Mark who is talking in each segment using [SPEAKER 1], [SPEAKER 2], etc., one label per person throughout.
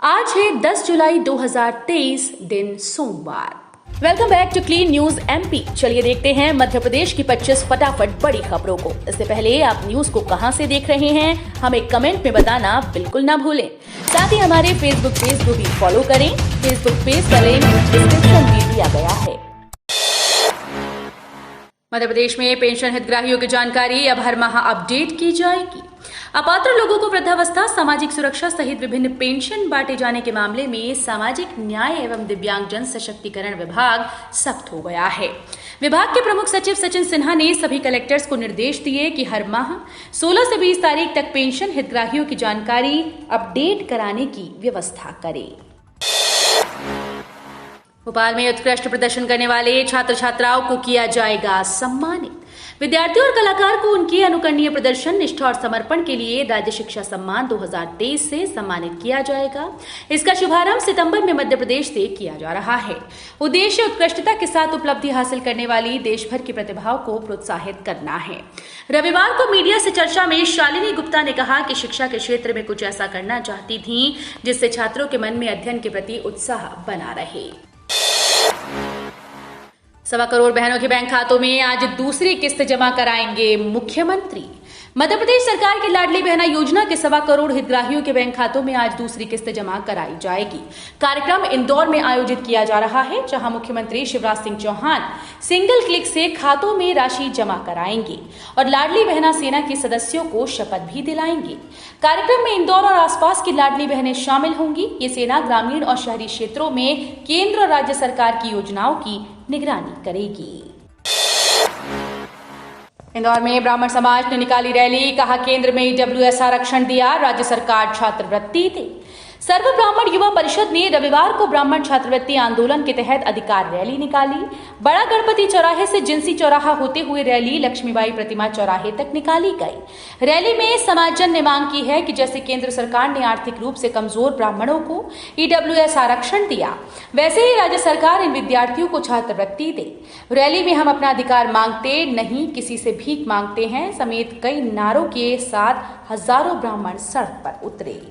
[SPEAKER 1] आज है 10 जुलाई 2023 दिन सोमवार। Welcome back to clean news MP. चलिए देखते हैं मध्य प्रदेश की 25 फटाफट बड़ी खबरों को। इससे पहले आप न्यूज को कहां से देख रहे हैं हमें कमेंट में बताना बिल्कुल ना भूलें। साथ ही हमारे फेसबुक पेज को भी फॉलो करें। फेसबुक पेज का लिंक डिस्क्रिप्शन में दिया गया है। मध्य प्रदेश में पेंशन हितग्राहियों की जानकारी अब हर माह अपडेट की जाएगी। अपात्र लोगों को वृद्धावस्था, सामाजिक सुरक्षा सहित विभिन्न पेंशन बांटे जाने के मामले में सामाजिक न्याय एवं दिव्यांगजन सशक्तिकरण विभाग सख्त हो गया है। विभाग के प्रमुख सचिव सचिन सिन्हा ने सभी कलेक्टर्स को निर्देश दिए कि हर माह 16 से 20 तारीख तक पेंशन हितग्राहियों की जानकारी अपडेट कराने की व्यवस्था करें। भोपाल में उत्कृष्ट प्रदर्शन करने वाले छात्र छात्राओं को किया जाएगा सम्मानित। विद्यार्थियों और कलाकार को उनके अनुकरणीय प्रदर्शन, निष्ठा और समर्पण के लिए राज्य शिक्षा सम्मान 2023 से सम्मानित किया जाएगा। इसका शुभारंभ सितंबर में मध्य प्रदेश से किया जा रहा है। उद्देश्य उत्कृष्टता के साथ उपलब्धि हासिल करने वाली देश भर की प्रतिभाओं को प्रोत्साहित करना है। रविवार को मीडिया से चर्चा में शालिनी गुप्ता ने कहा कि शिक्षा के क्षेत्र में कुछ ऐसा करना चाहती थी जिससे छात्रों के मन में अध्ययन के प्रति उत्साह बना रहे। 1.25 करोड़ बहनों के बैंक खातों में आज दूसरी किस्त जमा कराएंगे मुख्यमंत्री। मध्य प्रदेश सरकार की लाडली बहना योजना के 1.25 करोड़ हितग्राहियों के बैंक खातों में आज दूसरी किस्त जमा कराई जाएगी। कार्यक्रम इंदौर में आयोजित किया जा रहा है, जहां मुख्यमंत्री शिवराज सिंह चौहान सिंगल क्लिक से खातों में राशि जमा कराएंगे और लाडली बहना सेना के सदस्यों को शपथ भी दिलाएंगे। कार्यक्रम में इंदौर और आसपास की लाडली बहनें शामिल होंगी। ये सेना ग्रामीण और शहरी क्षेत्रों में केंद्र और राज्य सरकार की योजनाओं की निगरानी करेगी। इंदौर में ब्राह्मण समाज ने निकाली रैली, कहा केंद्र में ईडब्ल्यूएस आरक्षण दिया, राज्य सरकार छात्रवृत्ति दे। सर्व ब्राह्मण युवा परिषद ने रविवार को ब्राह्मण छात्रवृत्ति आंदोलन के तहत अधिकार रैली निकाली। बड़ा गणपति चौराहे से जिंसी चौराहा होते हुए रैली लक्ष्मीबाई प्रतिमा चौराहे तक निकाली गई। रैली में समाजजन ने मांग की है कि जैसे केंद्र सरकार ने आर्थिक रूप से कमजोर ब्राह्मणों को ईडब्ल्यूएस आरक्षण दिया, वैसे ही राज्य सरकार इन विद्यार्थियों को छात्रवृत्ति दे। रैली में हम अपना अधिकार मांगते नहीं, किसी से भीख मांगते हैं समेत कई नारों के साथ हजारों ब्राह्मण सड़क पर उतरे।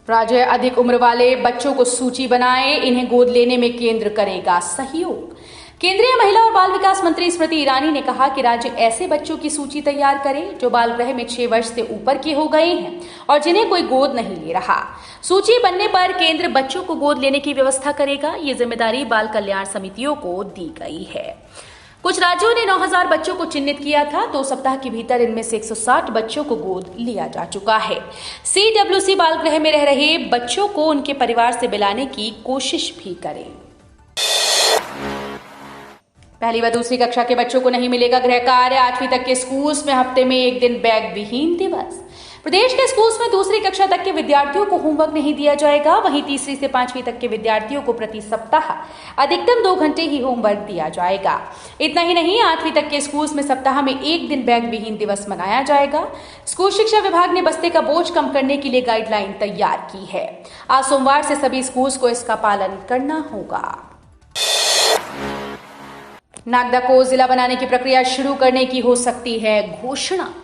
[SPEAKER 1] राज्य अधिक उम्र वाले बच्चों को सूची बनाए, इन्हें गोद लेने में केंद्र करेगा सहयोग। केंद्रीय महिला और बाल विकास मंत्री स्मृति ईरानी ने कहा कि राज्य ऐसे बच्चों की सूची तैयार करे जो बाल गृह में 6 वर्ष से ऊपर के हो गए हैं और जिन्हें कोई गोद नहीं ले रहा। सूची बनने पर केंद्र बच्चों को गोद लेने की व्यवस्था करेगा। ये जिम्मेदारी बाल कल्याण समितियों को दी गई है। कुछ राज्यों ने 9000 बच्चों को चिन्हित किया था। 2 सप्ताह के भीतर इनमें से 160 बच्चों को गोद लिया जा चुका है। सीडब्ल्यूसी बाल गृह में रह रहे बच्चों को उनके परिवार से मिलाने की कोशिश भी करें। पहली व दूसरी कक्षा के बच्चों को नहीं मिलेगा गृह कार्य। 8वीं तक के स्कूल्स में हफ्ते में 1 दिन बैग विहीन दिवस। प्रदेश के स्कूल्स में दूसरी कक्षा तक के विद्यार्थियों को होमवर्क नहीं दिया जाएगा। वहीं तीसरी से 5वीं तक के विद्यार्थियों को प्रति सप्ताह अधिकतम 2 घंटे ही होमवर्क दिया जाएगा। इतना ही नहीं, 8वीं तक के स्कूल्स में सप्ताह में 1 दिन बैग विहीन दिवस मनाया जाएगा। स्कूल शिक्षा विभाग ने बस्ते का बोझ कम करने के लिए गाइडलाइन तैयार की है। आज सोमवार से सभी स्कूल्स को इसका पालन करना होगा। नागदा को जिला बनाने की प्रक्रिया शुरू करने की हो सकती है घोषणा।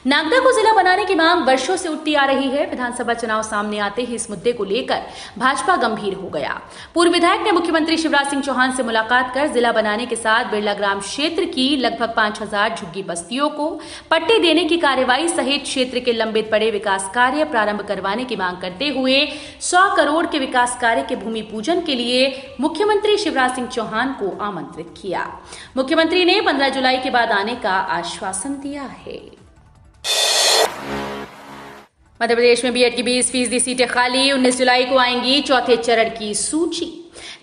[SPEAKER 1] नागदा को जिला बनाने की मांग वर्षों से उठती आ रही है। विधानसभा चुनाव सामने आते ही इस मुद्दे को लेकर भाजपा गंभीर हो गया। पूर्व विधायक ने मुख्यमंत्री शिवराज सिंह चौहान से मुलाकात कर जिला बनाने के साथ बिरला ग्राम क्षेत्र की लगभग 5000 झुग्गी बस्तियों को पट्टे देने की कार्यवाही सहित क्षेत्र के लंबित पड़े विकास कार्य प्रारंभ करवाने की मांग करते हुए 100 करोड़ के विकास कार्य के भूमि पूजन के लिए मुख्यमंत्री शिवराज सिंह चौहान को आमंत्रित किया। मुख्यमंत्री ने 15 जुलाई के बाद आने का आश्वासन दिया है। मध्य प्रदेश में बीएड की 20% सीटें खाली। 19 जुलाई को आएंगी चौथे चरण की सूची।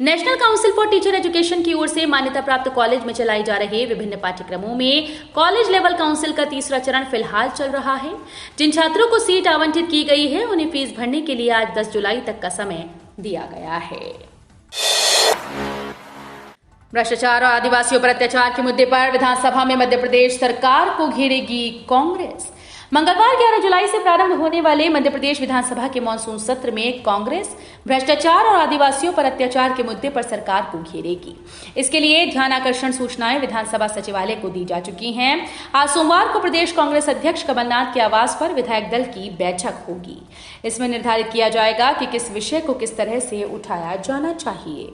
[SPEAKER 1] National council for teacher education की ओर से मान्यता प्राप्त कॉलेज में चलाई जा रहे विभिन्न पाठ्यक्रमों में कॉलेज लेवल काउंसिल का तीसरा चरण फिलहाल चल रहा है। जिन छात्रों को सीट आवंटित की गई है उन्हें फीस भरने के लिए आज 10 जुलाई तक का समय दिया गया है। भ्रष्टाचार और आदिवासियों पर अत्याचार के मुद्दे पर विधानसभा में मध्य प्रदेश सरकार को घेरेगी कांग्रेस। मंगलवार 11 जुलाई से प्रारंभ होने वाले मध्य प्रदेश विधानसभा के मानसून सत्र में कांग्रेस भ्रष्टाचार और आदिवासियों पर अत्याचार के मुद्दे पर सरकार को घेरेगी। इसके लिए ध्यानाकर्षण सूचनाएं विधानसभा सचिवालय को दी जा चुकी हैं। आज सोमवार को प्रदेश कांग्रेस अध्यक्ष कमलनाथ के आवास पर विधायक दल की बैठक होगी। इसमें निर्धारित किया जाएगा कि किस विषय को किस तरह से उठाया जाना चाहिए।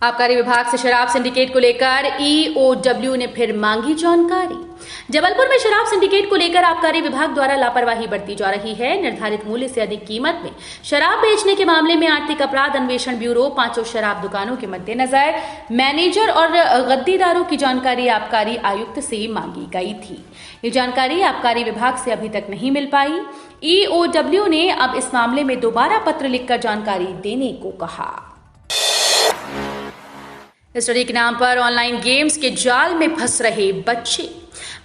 [SPEAKER 1] आबकारी विभाग से शराब सिंडिकेट को लेकर ईओडब्ल्यू ने फिर मांगी जानकारी। जबलपुर में शराब सिंडिकेट को लेकर आबकारी विभाग द्वारा लापरवाही बरती जा रही है। निर्धारित मूल्य से अधिक कीमत में शराब बेचने के मामले में आर्थिक अपराध अन्वेषण ब्यूरो 5 शराब दुकानों के मद्देनजर मैनेजर और गद्दीदारों की जानकारी आबकारी आयुक्त से मांगी गई थी। ये जानकारी आबकारी विभाग से अभी तक नहीं मिल पाई। ईओडब्ल्यू ने अब इस मामले में दोबारा पत्र लिखकर जानकारी देने को कहा। स्टडी के नाम पर ऑनलाइन गेम्स के जाल में फंस रहे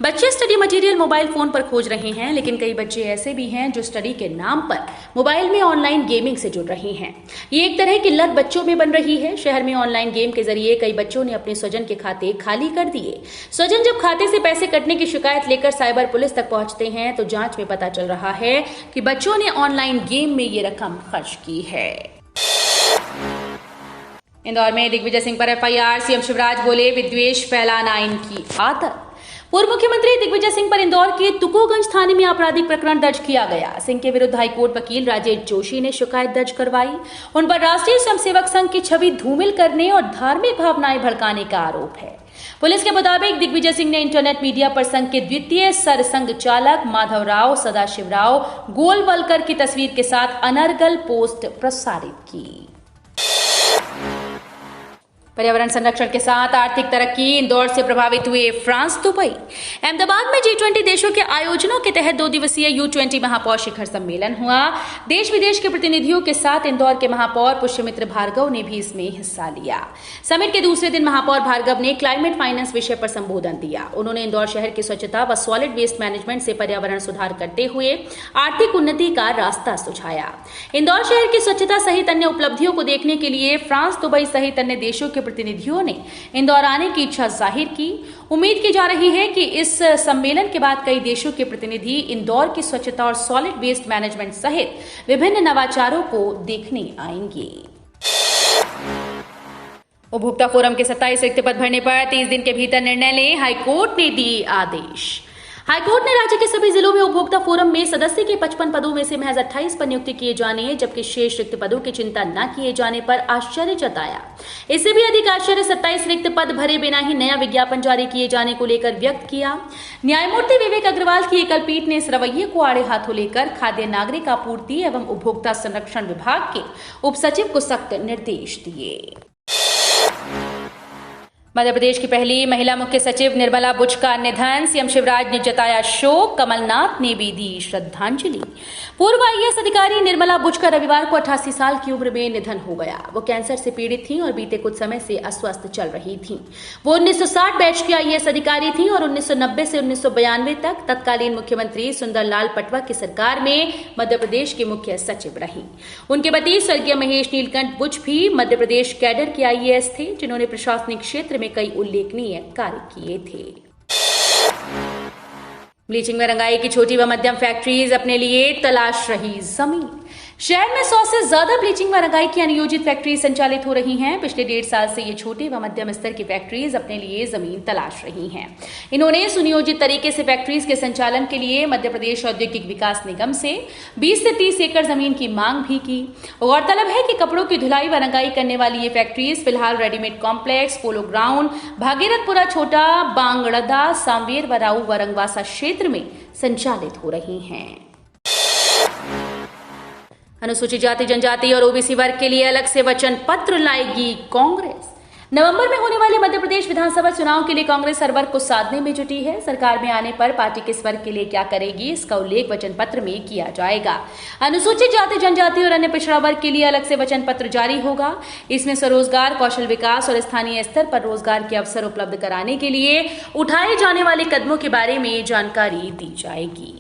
[SPEAKER 1] बच्चे स्टडी मटेरियल मोबाइल फोन पर खोज रहे हैं, लेकिन कई बच्चे ऐसे भी हैं जो स्टडी के नाम पर मोबाइल में ऑनलाइन गेमिंग से जुड़ रहे हैं। ये एक तरह की लत बच्चों में बन रही है। शहर में ऑनलाइन गेम के जरिए कई बच्चों ने अपने स्वजन के खाते खाली कर दिए। स्वजन जब खाते से पैसे कटने की शिकायत लेकर साइबर पुलिस तक पहुंचते हैं तो जांच में पता चल रहा है कि बच्चों ने ऑनलाइन गेम में ये रकम खर्च की है। इंदौर में दिग्विजय सिंह पर एफआईआर। सीएम शिवराज बोले विद्वेष फैलाना इनकी आदत। पूर्व मुख्यमंत्री दिग्विजय सिंह पर इंदौर के तुकोगंज थाने में आपराधिक प्रकरण दर्ज किया गया। सिंह के विरुद्ध हाईकोर्ट वकील राजेश जोशी ने शिकायत दर्ज करवाई। उन पर राष्ट्रीय स्वयंसेवक संघ की छवि धूमिल करने और धार्मिक भावनाएं भड़काने का आरोप है। पुलिस के मुताबिक दिग्विजय सिंह ने इंटरनेट मीडिया पर संघ के द्वितीय सरसंघ चालक माधवराव सदाशिवराव गोलवलकर की तस्वीर के साथ अनर्गल पोस्ट प्रसारित की। पर्यावरण संरक्षण के साथ आर्थिक तरक्की। इंदौर से प्रभावित हुए फ्रांस, दुबई। अहमदाबाद में G20 देशों के आयोजनों के तहत 2 दिवसीय U20 महापौर शिखर सम्मेलन हुआ। देश विदेश के प्रतिनिधियों के साथ इंदौर के महापौर पुष्यमित्र भार्गव ने भी इसमें हिस्सा लिया। समिट के दूसरे दिन महापौर भार्गव ने क्लाइमेट फाइनेंस विषय पर संबोधन दिया। उन्होंने इंदौर शहर की स्वच्छता व सॉलिड वेस्ट मैनेजमेंट से पर्यावरण सुधार करते हुए आर्थिक उन्नति का रास्ता सुझाया। इंदौर शहर की स्वच्छता सहित अन्य उपलब्धियों को देखने के लिए फ्रांस, दुबई सहित अन्य देशों के प्रतिनिधियों ने इंदौर आने की इच्छा जाहिर की। उम्मीद की जा रही है कि इस सम्मेलन के बाद कई देशों के प्रतिनिधि इंदौर की स्वच्छता और सॉलिड वेस्ट मैनेजमेंट सहित विभिन्न नवाचारों को देखने आएंगे। उपभोक्ता फोरम के 27 रिक्त पद भरने पर 30 दिन के भीतर निर्णय लें, हाईकोर्ट ने दिए आदेश। हाईकोर्ट ने राज्य के सभी जिलों में उपभोक्ता फोरम में सदस्य के 55 पदों में से महज 28 पर नियुक्ति किए जाने, जबकि शेष रिक्त पदों की चिंता न किए जाने पर आश्चर्य जताया। इससे भी अधिक आश्चर्य 27 रिक्त पद भरे बिना ही नया विज्ञापन जारी किए जाने को लेकर व्यक्त किया। न्यायमूर्ति विवेक अग्रवाल की एकल पीठ ने इस रवैये को आड़े हाथों लेकर खाद्य नागरिक आपूर्ति एवं उपभोक्ता संरक्षण विभाग के उप सचिव को सख्त निर्देश दिए। मध्य प्रदेश की पहली महिला मुख्य सचिव निर्मला बुच का निधन। सीएम शिवराज ने जताया शोक, कमलनाथ ने भी दी श्रद्धांजलि। पूर्व आईएएस अधिकारी निर्मला बुच का रविवार को 88 साल की उम्र में निधन हो गया। वो कैंसर से पीड़ित थीं और बीते कुछ समय से अस्वस्थ चल रही थीं। वो 1960 बैच की आईएएस अधिकारी थीं और 1990 से 1992 तक तत्कालीन मुख्यमंत्री सुंदरलाल पटवा की सरकार में मध्य प्रदेश की मुख्य सचिव रहीं। उनके पति स्वर्गीय महेश नीलकंठ बुच भी मध्य प्रदेश कैडर के आईएएस थे, जिन्होंने प्रशासनिक क्षेत्र में कई उल्लेखनीय कार्य किए थे। ब्लीचिंग में रंगाई की छोटी व मध्यम फैक्ट्रीज अपने लिए तलाश रही जमीन। शहर में 100 से ज्यादा ब्लीचिंग व रंगाई की अनियोजित फैक्ट्रीज संचालित हो रही हैं। पिछले 1.5 साल से ये छोटे व मध्यम स्तर की फैक्ट्रीज अपने लिए जमीन तलाश रही हैं। इन्होंने सुनियोजित तरीके से फैक्ट्रीज के संचालन के लिए मध्य प्रदेश औद्योगिक विकास निगम से 20 से 30 एकड़ जमीन की मांग भी की। गौरतलब है कि कपड़ों की धुलाई व रंगाई करने वाली ये फैक्ट्रीज फिलहाल readymade complex, polo ground, Bhagirathpura छोटा, बांगड़दा, सांवेर व राऊ व रंगवासा क्षेत्र में संचालित हो रही हैं। अनुसूचित जाति जनजाति और ओबीसी वर्ग के लिए अलग से वचन पत्र लाएगी कांग्रेस। नवंबर में होने वाले मध्य प्रदेश विधानसभा चुनाव के लिए कांग्रेस हर वर्ग को साधने में जुटी है। सरकार में आने पर पार्टी किस वर्ग के लिए क्या करेगी, इसका उल्लेख वचन पत्र में किया जाएगा। अनुसूचित जाति जनजाति और अन्य पिछड़ा वर्ग के लिए अलग से वचन पत्र जारी होगा। इसमें स्वरोजगार, कौशल विकास और स्थानीय स्तर पर रोजगार के अवसर उपलब्ध कराने के लिए उठाए जाने वाले कदमों के बारे में जानकारी दी जाएगी।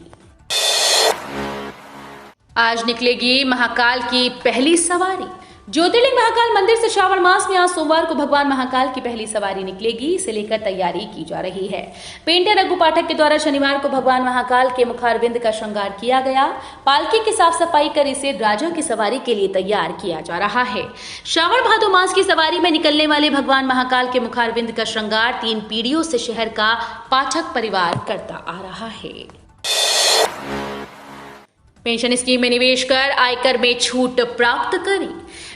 [SPEAKER 1] आज निकलेगी महाकाल की पहली सवारी। ज्योतिर्लिंग महाकाल मंदिर से श्रावण मास में आज सोमवार को भगवान महाकाल की पहली सवारी निकलेगी। इसे लेकर तैयारी की जा रही है। पेंटर रघु पाठक के द्वारा शनिवार को भगवान महाकाल के मुखारविंद का श्रृंगार किया गया। पालकी की साफ सफाई कर इसे राजों की सवारी के लिए तैयार किया जा रहा है। श्रावण भादो मास की सवारी में निकलने वाले भगवान महाकाल के मुखारविंद का श्रृंगार 3 पीढ़ियों से शहर का पाठक परिवार करता आ रहा है। पेंशन स्कीम में निवेश कर आयकर में छूट प्राप्त करें।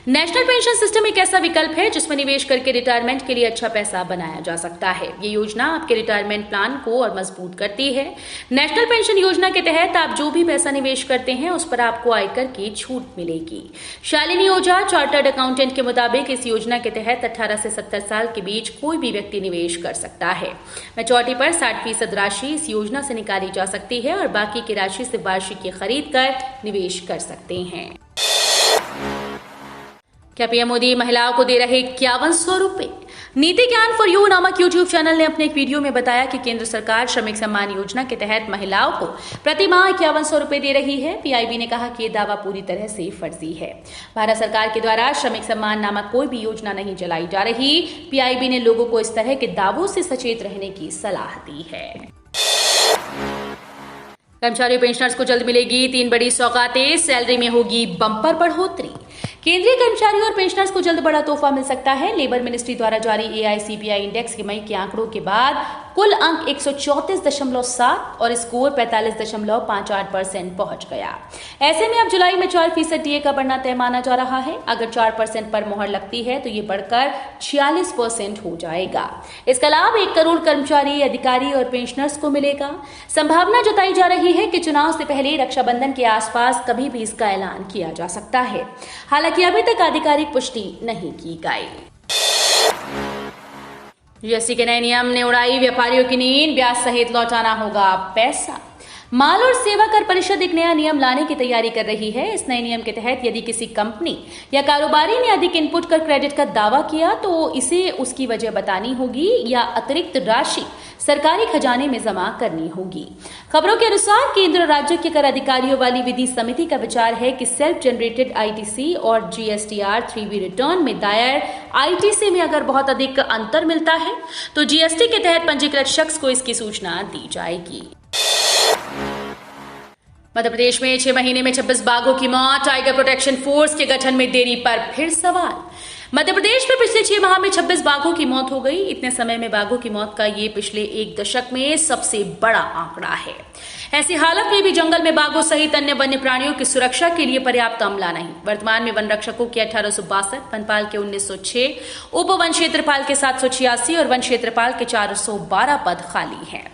[SPEAKER 1] नेशनल पेंशन सिस्टम एक ऐसा विकल्प है जिसमें निवेश करके रिटायरमेंट के लिए अच्छा पैसा बनाया जा सकता है। ये योजना आपके रिटायरमेंट प्लान को और मजबूत करती है। नेशनल पेंशन योजना के तहत आप जो भी पैसा निवेश करते हैं उस पर आपको आयकर की छूट मिलेगी। शालिनी ओझा चार्टर्ड अकाउंटेंट के मुताबिक इस योजना के तहत 18 से 70 साल के बीच कोई भी व्यक्ति निवेश कर सकता है। मैच्योरिटी पर 60% राशि इस योजना से निकाली जा सकती है और बाकी की राशि से वार्षिकी खरीद कर निवेश कर सकते हैं। क्या पीएम मोदी महिलाओं को दे रहे 5100 रुपए? नीति ज्ञान फॉर यू नामक यूट्यूब चैनल ने अपने एक वीडियो में बताया कि केंद्र सरकार श्रमिक सम्मान योजना के तहत महिलाओं को प्रति माह 5100 रुपए दे रही है। पीआईबी ने कहा कि यह दावा पूरी तरह से फर्जी है। भारत सरकार के द्वारा श्रमिक सम्मान नामक कोई भी योजना नहीं चलाई जा रही। पीआईबी ने लोगों को इस तरह के दावों से सचेत रहने की सलाह दी है। कर्मचारी पेंशनर्स को जल्द मिलेगी 3 बड़ी सौगातें। सैलरी में होगी बम्पर बढ़ोतरी। केंद्रीय कर्मचारियों और पेंशनर्स को जल्द बड़ा तोहफा मिल सकता है। लेबर मिनिस्ट्री द्वारा जारी एआईसीपीआई इंडेक्स के मई के आंकड़ों के बाद कुल अंक 134.7 और स्कोर 45.58% पहुंच गया। ऐसे में अब जुलाई में 4% डीए का बढ़ना तय माना जा रहा है। अगर 4% पर मोहर लगती है तो ये बढ़कर 46% हो जाएगा। इसका लाभ 1 करोड़ कर्मचारी, अधिकारी और पेंशनर्स को मिलेगा। संभावना जताई जा रही है कि चुनाव से पहले रक्षाबंधन के आसपास कभी भी इसका ऐलान किया जा सकता है। हालांकि अभी तक आधिकारिक पुष्टि नहीं की गई। जीएसटी के नए नियम ने उड़ाई व्यापारियों की नींद। ब्याज सहित लौटाना होगा पैसा। माल और सेवा कर परिषद एक नया नियम लाने की तैयारी कर रही है। इस नए नियम के तहत यदि किसी कंपनी या कारोबारी ने अधिक इनपुट कर क्रेडिट का दावा किया तो इसे उसकी वजह बतानी होगी या अतिरिक्त राशि सरकारी खजाने में जमा करनी होगी। खबरों के अनुसार केंद्र राज्य के कर अधिकारियों वाली विधि समिति का विचार है कि सेल्फ जनरेटेड आईटीसी और जीएसटीआर 3B रिटर्न में दायर आईटीसी में अगर बहुत अधिक अंतर मिलता है तो जीएसटी के तहत पंजीकृत शख्स को इसकी सूचना दी जाएगी। मध्य प्रदेश में 6 महीने में 26 बाघों की मौत। टाइगर प्रोटेक्शन फोर्स के गठन में देरी पर फिर सवाल। मध्य प्रदेश में पिछले 6 माह में 26 बाघों की मौत हो गई। इतने समय में बाघों की मौत का ये पिछले 1 दशक में सबसे बड़ा आंकड़ा है। ऐसी हालत में भी जंगल में बाघों सहित अन्य वन्य प्राणियों की सुरक्षा के लिए पर्याप्त अमला नहीं। वर्तमान में वन रक्षकों के 1862, वनपाल के 1906, उप वन क्षेत्रपाल के 786 और वन क्षेत्रपाल के 412 पद खाली हैं।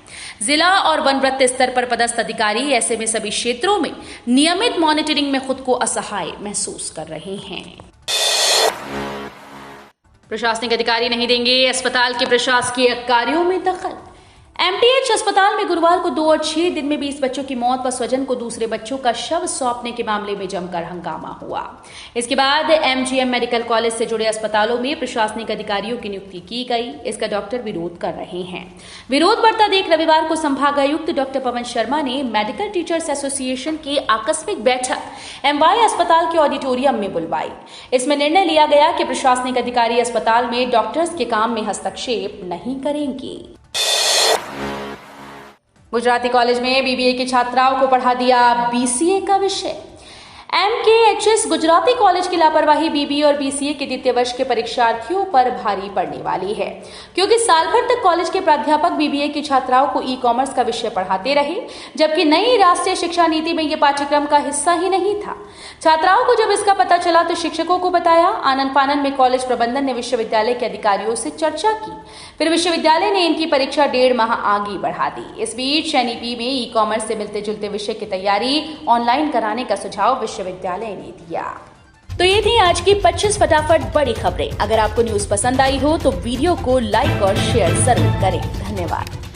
[SPEAKER 1] जिला और वनवृत्त स्तर पर पदस्थ अधिकारी ऐसे में सभी क्षेत्रों में नियमित मॉनिटरिंग में खुद को असहाय महसूस कर रहे हैं। प्रशासनिक अधिकारी नहीं देंगे अस्पताल के प्रशासकीय कार्यों में दखल। एमटीएच अस्पताल में गुरुवार को 2 और 6 दिन में 20 बच्चों की मौत व स्वजन को दूसरे बच्चों का शव सौंपने के मामले में जमकर हंगामा हुआ। इसके बाद एमजीएम मेडिकल कॉलेज से जुड़े अस्पतालों में प्रशासनिक अधिकारियों की नियुक्ति की गई। इसका डॉक्टर विरोध कर रहे हैं। विरोध बढ़ता देख रविवार को संभागायुक्त डॉक्टर पवन शर्मा ने मेडिकल टीचर्स एसोसिएशन की आकस्मिक बैठक एमवाई अस्पताल के ऑडिटोरियम में बुलवाई। इसमें निर्णय लिया गया कि प्रशासनिक अधिकारी अस्पताल में डॉक्टर्स के काम में हस्तक्षेप नहीं करेंगे। गुजराती कॉलेज में बीबीए की छात्राओं को पढ़ा दिया बीसीए का विषय। एमकेएचएस गुजराती कॉलेज की लापरवाही बीबीए और बीसीए के द्वितीय वर्ष के परीक्षार्थियों पर भारी पड़ने वाली है, क्योंकि साल भर तक कॉलेज के प्राध्यापक बीबीए की छात्राओं को ई कॉमर्स का विषय पढ़ाते रहे, जबकि नई राष्ट्रीय शिक्षा नीति में ये पाठ्यक्रम का हिस्सा ही नहीं था। छात्राओं को जब इसका पता चला तो शिक्षकों को बताया। आनन फानन में कॉलेज प्रबंधन ने विश्वविद्यालय के अधिकारियों से चर्चा की। फिर विश्वविद्यालय ने इनकी परीक्षा 1.5 माह आगे बढ़ा दी। इस बीच एनईपी में ई कॉमर्स से मिलते जुलते विषय की तैयारी ऑनलाइन कराने का सुझाव विश्वविद्यालय ने दिया। तो ये थी आज की 25 फटाफट बड़ी खबरें। अगर आपको न्यूज पसंद आई हो तो वीडियो को लाइक और शेयर जरूर करें। धन्यवाद।